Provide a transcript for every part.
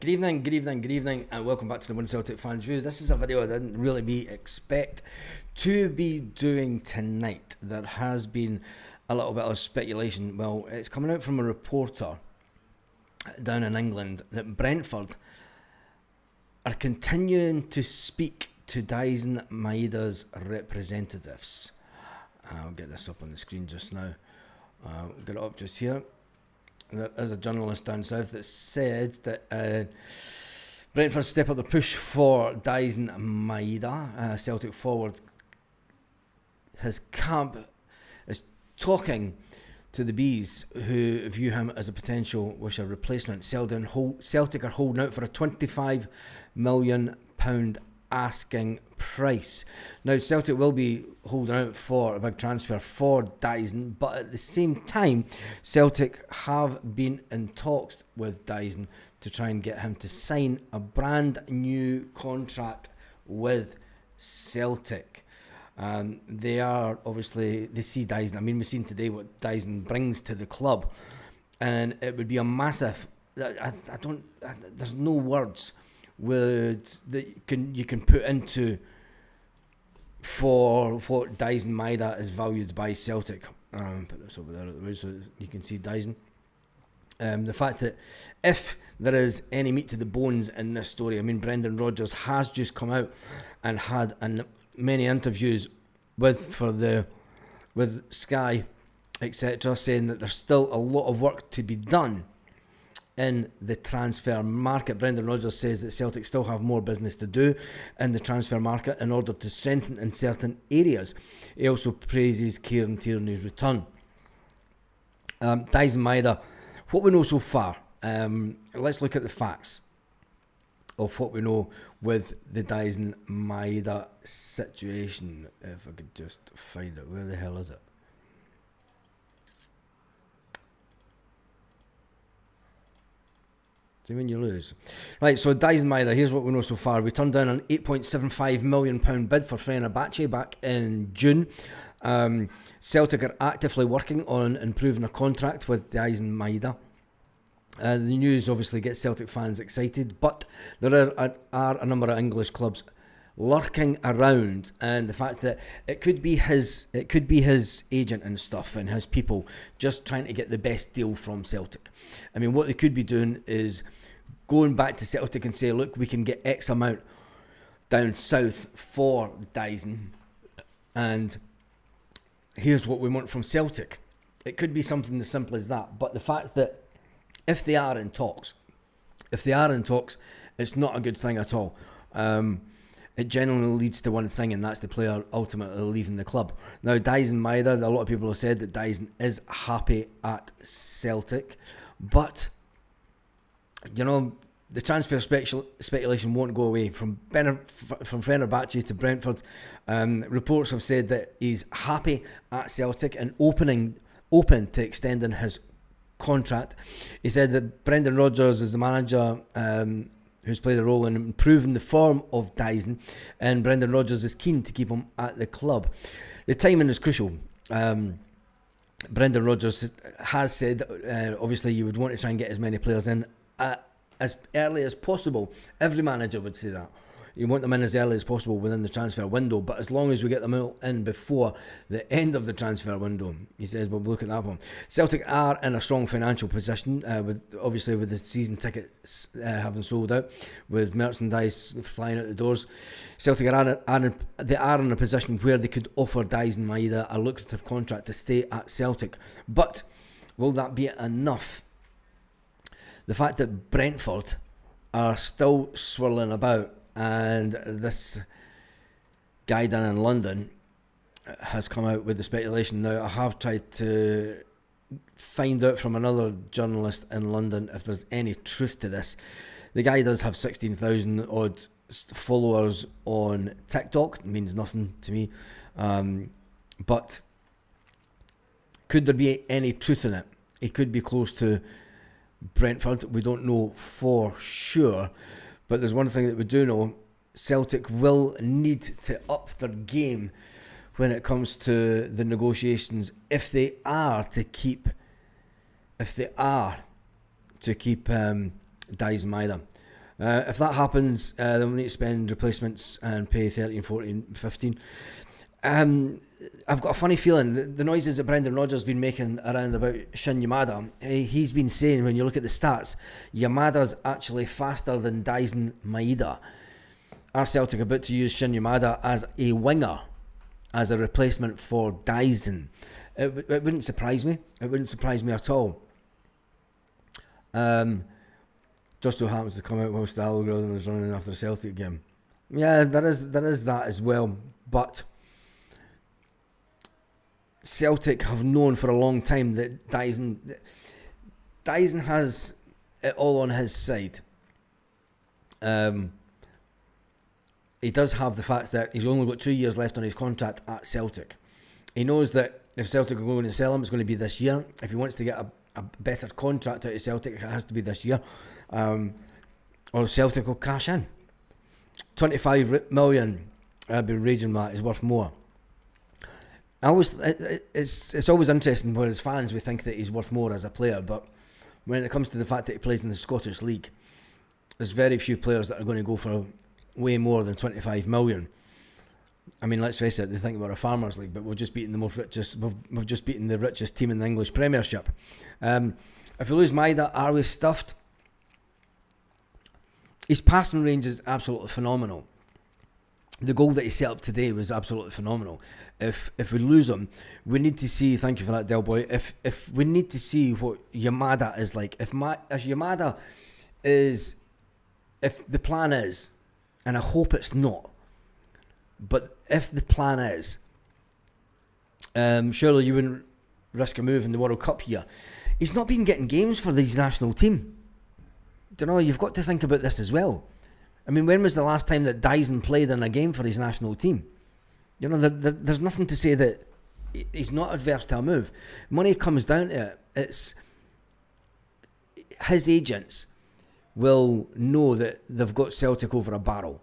Good evening, and welcome back to the One Celtic Fans View. This is a video I didn't really expect to be doing tonight. There has been a little bit of speculation. Well, it's coming out from a reporter down in England that Brentford are continuing to speak to Daizen Maeda's representatives. I'll get this up on the screen just now. We'll get it up just here. There is a journalist down south that said that Brentford step up the push for Daizen Maeda. Celtic forward, his camp is talking to the Bees, who view him as a potential replacement. Celtic are holding out for a £25 million asking price. Now, Celtic will be holding out for a big transfer for Daizen, but at the same time, Celtic have been in talks with Daizen to try and get him to sign a brand new contract with Celtic. They see Daizen. I mean, we've seen today what Daizen brings to the club, and it would be a massive. There's no words that you can put into for what Daizen Maeda is valued by Celtic. Put this over there at the way so you can see Daizen. The fact that if there is any meat to the bones in this story, I mean, Brendan Rodgers has just come out and had many interviews with Sky, etc., saying that there's still a lot of work to be done in the transfer market. Brendan Rodgers says that Celtic still have more business to do in the transfer market in order to strengthen in certain areas. He also praises Kieran Tierney's return. Daizen Maeda, what we know so far, let's look at the facts of what we know with the Daizen Maeda situation. If I could just find it, where the hell is it? When you lose. Right, so Daizen Maeda, here's what we know so far. We turned down an £8.75 million bid for Fenerbahce back in June. Celtic are actively working on improving a contract with Daizen Maeda. The news obviously gets Celtic fans excited, but there are a number of English clubs lurking around, and the fact that it could be his agent and stuff and his people just trying to get the best deal from Celtic. I mean, what they could be doing is going back to Celtic and say, look, we can get X amount down south for Daizen, and here's what we want from Celtic. It could be something as simple as that. But the fact that if they are in talks, it's not a good thing at all. It generally leads to one thing, and that's the player ultimately leaving the club. Now, Daizen Maeda, a lot of people have said that Daizen is happy at Celtic, but, you know, the transfer speculation won't go away. From Fenerbahce to Brentford, reports have said that he's happy at Celtic and open to extending his contract. He said that Brendan Rodgers is the manager who's played a role in improving the form of Daizen, and Brendan Rodgers is keen to keep him at the club. The timing is crucial. Brendan Rodgers has said that obviously you would want to try and get as many players in as early as possible. Every manager would say that. You want them in as early as possible within the transfer window, but as long as we get them all in before the end of the transfer window, he says, we'll look at that one. Celtic are in a strong financial position, with the season tickets having sold out, with merchandise flying out the doors. Celtic are in a position where they could offer Daizen Maeda a lucrative contract to stay at Celtic. But will that be enough? The fact that Brentford are still swirling about, and this guy down in London has come out with the speculation. Now, I have tried to find out from another journalist in London if there's any truth to this. The guy does have 16,000 odd followers on TikTok. It means nothing to me. But could there be any truth in it? He could be close to Brentford. We don't know for sure. But there's one thing that we do know: Celtic will need to up their game when it comes to the negotiations if they are to keep Daizen Maeda. If that happens, then we'll need to spend replacements and pay 13, 14, 15. I've got a funny feeling the noises that Brendan Rodgers has been making around about Shin Yamada, he's been saying, when you look at the stats, Yamada's actually faster than Daizen Maeda. Are Celtic about to use Shin Yamada as a winger, as a replacement for Daizen? It wouldn't surprise me. It wouldn't surprise me at all. Just so happens to come out whilst the algorithm is running after the Celtic game. Yeah, there is that as well. But Celtic have known for a long time that Daizen has it all on his side. He does have the fact that he's only got 2 years left on his contract at Celtic. He knows that if Celtic are going to sell him, it's going to be this year. If he wants to get a better contract out of Celtic, it has to be this year. Or Celtic will cash in. 25 million, I'd be raging that, is worth more. It's always interesting when as fans we think that he's worth more as a player, but when it comes to the fact that he plays in the Scottish League, there's very few players that are going to go for way more than 25 million. I mean, let's face it, they think we're a Farmers League, but we've just beaten we've just beaten the richest team in the English Premiership. If we lose Maeda, are we stuffed? His passing range is absolutely phenomenal. The goal that he set up today was absolutely phenomenal. If we lose him, we need to see. Thank you for that, Del Boy. If we need to see what Yamada is like. If Yamada is, if the plan is, and I hope it's not, but if the plan is, surely you wouldn't risk a move in the World Cup here. He's not been getting games for his national team. You know, you've got to think about this as well. I mean, when was the last time that Daizen played in a game for his national team? You know, there's nothing to say that he's not adverse to a move. Money comes down to it. It's his agents will know that they've got Celtic over a barrel.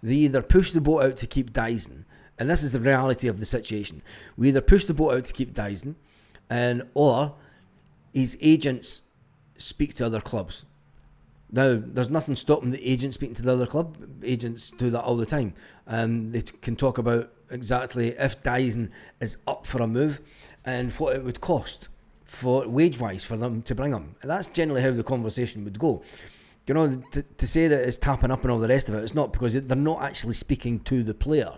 They either push the boat out to keep Daizen, and this is the reality of the situation. We either push the boat out to keep Daizen, or his agents speak to other clubs. Now, there's nothing stopping the agent speaking to the other club. Agents do that all the time. They can talk about exactly if Daizen is up for a move and what it would cost for wage-wise for them to bring him. And that's generally how the conversation would go. You know, to say that it's tapping up and all the rest of it, it's not, because they're not actually speaking to the player.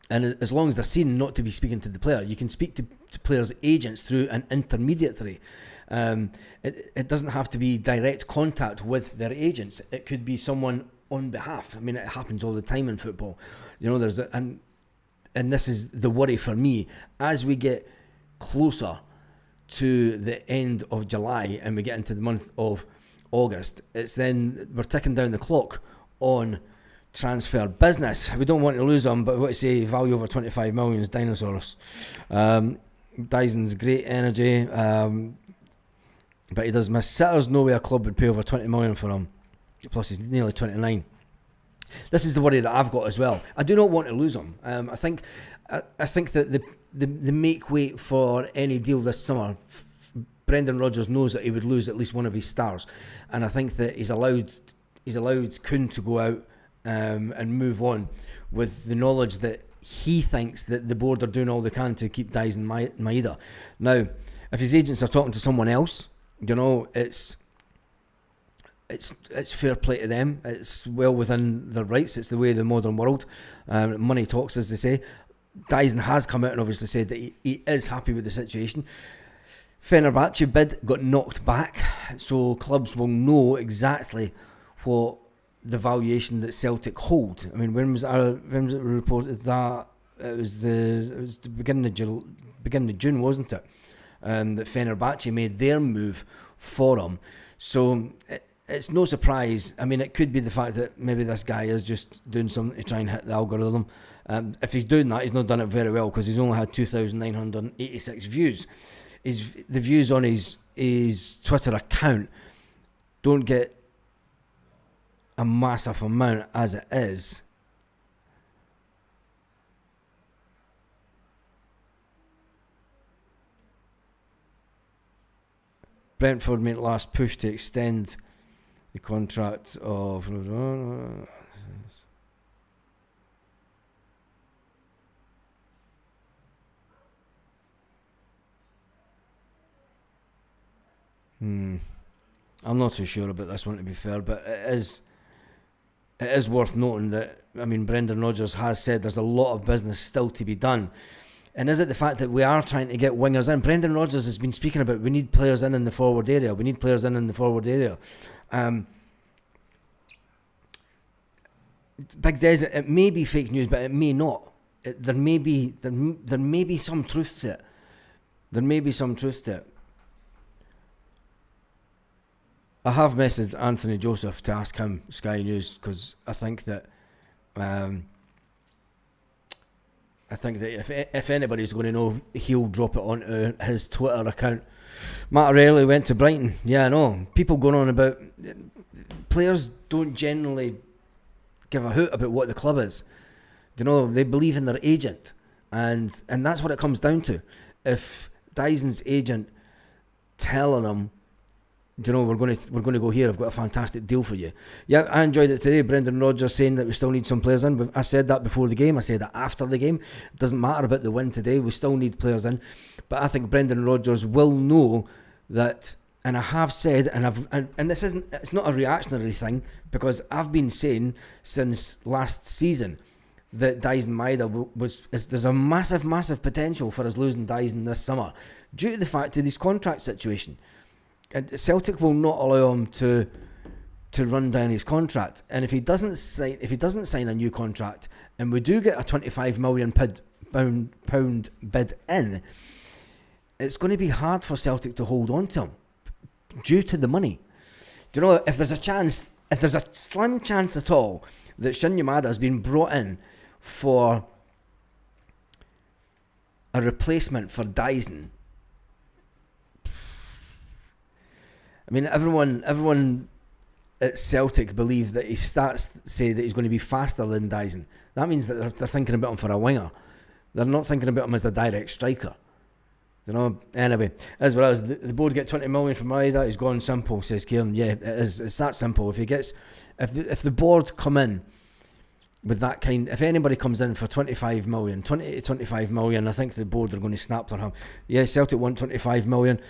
And as long as they're seen not to be speaking to the player, you can speak to players' agents through an intermediary. It doesn't have to be direct contact with their agents. It could be someone on behalf. I mean, it happens all the time in football. You know, and this is the worry for me as we get closer to the end of July and we get into the month of August. It's then we're ticking down the clock on transfer business. We don't want to lose them, but what to say, value over 25 million is dinosaurs. Daizen's great energy, but he does miss. Sitters, no way a club would pay over 20 million for him. Plus he's nearly 29. This is the worry that I've got as well. I do not want to lose him. I think that the make weight for any deal this summer, Brendan Rodgers knows that he would lose at least one of his stars, and I think that he's allowed Kuhn to go out and move on with the knowledge that he thinks that the board are doing all they can to keep Daizen Maeda. Now, if his agents are talking to someone else, you know, it's fair play to them. It's well within their rights. It's the way of the modern world. Money talks, as they say. Daizen has come out and obviously said that he is happy with the situation. Fenerbahce bid got knocked back, so clubs will know exactly what the valuation that Celtic hold. I mean, when was it reported that it was the beginning of June, wasn't it? That Fenerbahce made their move for him. So it's no surprise. I mean, it could be the fact that maybe this guy is just doing something to try and hit the algorithm. If he's doing that, he's not done it very well, because he's only had 2,986 views. The views on his Twitter account don't get a massive amount as it is. Brentford made last push to extend the contract of... I'm not too sure about this one, to be fair, but it is worth noting that, I mean, Brendan Rodgers has said there's a lot of business still to be done. And is it the fact that we are trying to get wingers in? Brendan Rodgers has been speaking about we need players in the forward area. We need players in the forward area. Big Des, it may be fake news, but it may not. There may be some truth to it. There may be some truth to it. I have messaged Anthony Joseph to ask him Sky News, because I think that if anybody's going to know, he'll drop it onto his Twitter account. Matt O'Reilly went to Brighton. Yeah, I know. People going on about... Players don't generally give a hoot about what the club is. You know, they believe in their agent. And that's what it comes down to. If Daizen's agent telling him, you know, we're going to go here, I've got a fantastic deal for you. Yeah, I enjoyed it today. Brendan Rodgers saying that we still need some players in. I said that before the game. I said that after the game. It doesn't matter about the win today. We still need players in. But I think Brendan Rodgers will know that, and I have said, and this isn't, it's not a reactionary thing, because I've been saying since last season that Daizen Maeda there's a massive potential for us losing Daizen this summer due to the fact of his contract situation. And Celtic will not allow him to run down his contract, and if he doesn't sign a new contract, and we do get a £25 million pound bid in, it's going to be hard for Celtic to hold on to him due to the money. Do you know, if there's a slim chance at all that Daizen Maeda has been brought in for a replacement for Daizen, I mean, everyone at Celtic believes that his stats say that he's going to be faster than Daizen. That means that they're thinking about him for a winger. They're not thinking about him as the direct striker. You know. Anyway, as well as the board get 20 million from Maeda, he's gone simple, says Kieran. Yeah, it is. It's that simple. If the board come in with that kind, if anybody comes in for 25 million, 20 to 25 million, I think the board are going to snap their hand. Yeah, Celtic want 25 million.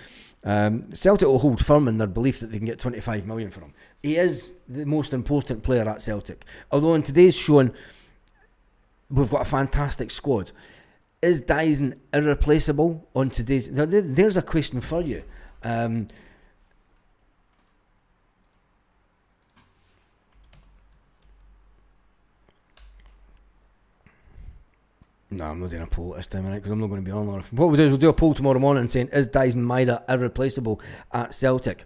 Celtic will hold firm in their belief that they can get 25 million for him. He is the most important player at Celtic. Although in today's showing, we've got a fantastic squad. Is Daizen irreplaceable on today's... There's a question for you. No, I'm not doing a poll this time, because I'm not going to be on there. What we'll do is we'll do a poll tomorrow morning saying, is Daizen Maeda irreplaceable at Celtic?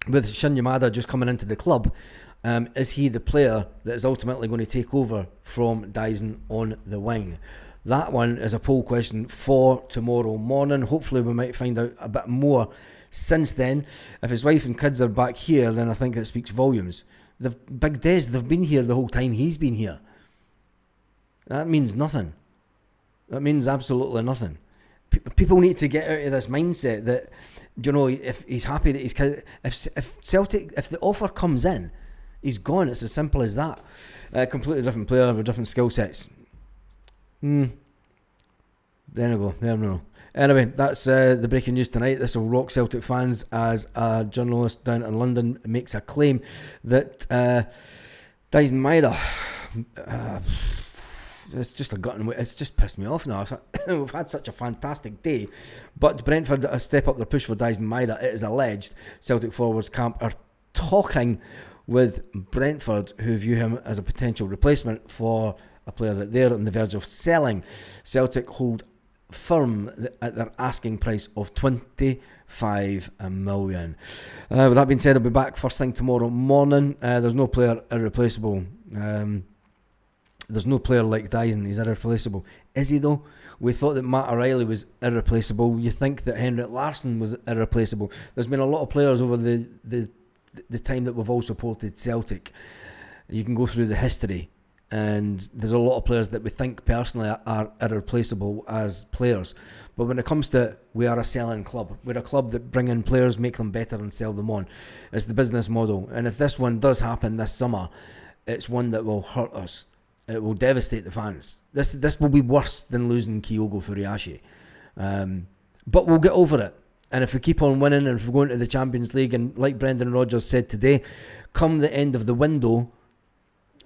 With Daizen Maeda just coming into the club, is he the player that is ultimately going to take over from Daizen on the wing? That one is a poll question for tomorrow morning. Hopefully we might find out a bit more since then. If his wife and kids are back here, then I think it speaks volumes. Big Des, they've been here the whole time he's been here. That means nothing. That means absolutely nothing. People need to get out of this mindset that, you know, if he's happy that he's... If Celtic, if the offer comes in, he's gone. It's as simple as that. Completely different player with different skill sets. There we go. There we go. Anyway, that's the breaking news tonight. This will rock Celtic fans as a journalist down in London makes a claim that Daizen Maeda... it's just a gut and it's just pissed me off now. We've had such a fantastic day, but Brentford step up their push for Daizen Maeda. It is alleged Celtic forwards camp are talking with Brentford, who view him as a potential replacement for a player that they're on the verge of selling. Celtic hold firm at their asking price of 25 million. With that being said, I'll be back first thing tomorrow morning. There's no player irreplaceable. There's no player like Daizen. He's irreplaceable. Is he though? We thought that Matt O'Reilly was irreplaceable. You think that Henrik Larsson was irreplaceable. There's been a lot of players over the time that we've all supported Celtic. You can go through the history and there's a lot of players that we think personally are irreplaceable as players. But when it comes to it, we are a selling club. We're a club that bring in players, make them better and sell them on. It's the business model. And if this one does happen this summer, it's one that will hurt us. It will devastate the fans. This will be worse than losing Kyogo Furiashi. But we'll get over it. And if we keep on winning, and if we go into the Champions League, and like Brendan Rodgers said today, come the end of the window,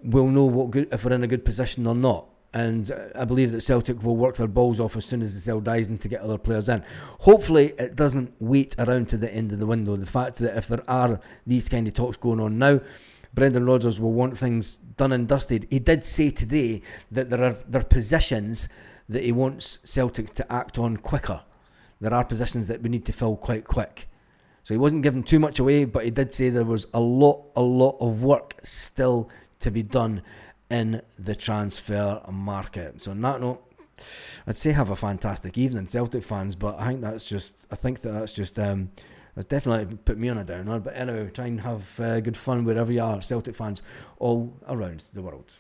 we'll know if we're in a good position or not. And I believe that Celtic will work their balls off as soon as they sell Daizen to get other players in. Hopefully it doesn't wait around to the end of the window. The fact that if there are these kind of talks going on now, Brendan Rodgers will want things done and dusted. He did say today that there are positions that he wants Celtic to act on quicker. There are positions that we need to fill quite quick. So he wasn't giving too much away, but he did say there was a lot of work still to be done in the transfer market. So on that note, I'd say have a fantastic evening, Celtic fans, but I think that's definitely put me on a downer. But anyway, try and have good fun wherever you are, Celtic fans all around the world.